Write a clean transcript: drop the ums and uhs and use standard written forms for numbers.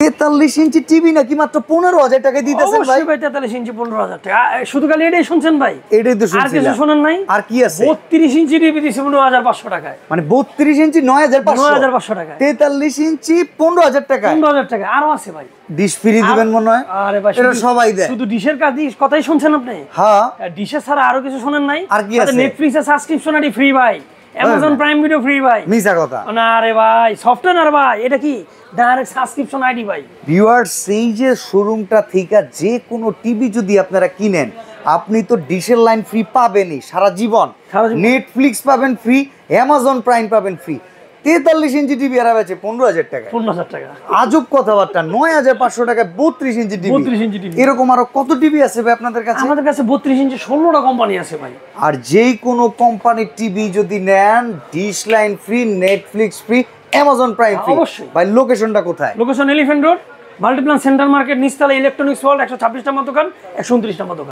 43 inch TV নাকি মাত্র 15000 টাকায় দিতেছেন ভাই? অবশ্যই ভাই 43 ইঞ্চি 15000 টাকা। শুধু খালি এটাই শুনছেন ভাই? এটাই তো শুনছিলাম। আর কিছু শুনেন নাই? আর কি আছে? 32 ইঞ্চি টিভি দিছি 19500 টাকায়। মানে 32 ইঞ্চি 9500 টাকায়, 43 ইঞ্চি 15000 টাকায়। 15000 টাকা। আরো আছে ভাই। ডিশ ফ্রি দিবেন মনে হয়? আরে ভাই এটা সবাই দেয়। শুধু ডিশের কথাই শুনছেন আপনি? হ্যাঁ। ডিশের ছাড়া আরো কিছু শুনেন নাই? আর কি আছে? নেটফ্লিক্সের সাবস্ক্রিপশন আইডি ফ্রি ভাই, অ্যামাজন প্রাইম ভিডিও ফ্রি ভাই। মিছা কথা না রে ভাই, সফটওয়্যার ভাই, এটা কি ডাইরেক্ট সাবস্ক্রিপশন আইডি ভাই। ভিউয়ার্স, এই যে শোরুমটা থেকে যে কোনো টিভি যদি আপনারা কিনেন, আপনি তো ডিশের লাইন ফ্রি পাবেনই সারা জীবন। নেটফ্লিক্স পাবেন ফ্রি, অ্যামাজন প্রাইম পাবেন ফ্রি। 43 ইঞ্চি টিভি আর আছে 15000 টাকা। 15000 টাকা আজব কথাবার্তা। 9500 টাকায় 32 ইঞ্চি টিভি। 32 inch TV. এরকম আরো কত টিভি আছে ভাই আপনাদের কাছে? আমাদের কাছে 32 ইঞ্চি 16টা কোম্পানি আছে ভাই। আর যেই কোনো কোম্পানির টিভি যদি নেন, dish line free, Netflix free, Amazon prime free. অবশ্যই। ভাই লোকেশনটা কোথায়? Location elephant road, multiplan center market, নিচতলা ইলেকট্রনিক্স ওয়ার্ল্ড, 126 নম্বর দোকান, 129 নম্বর দোকান।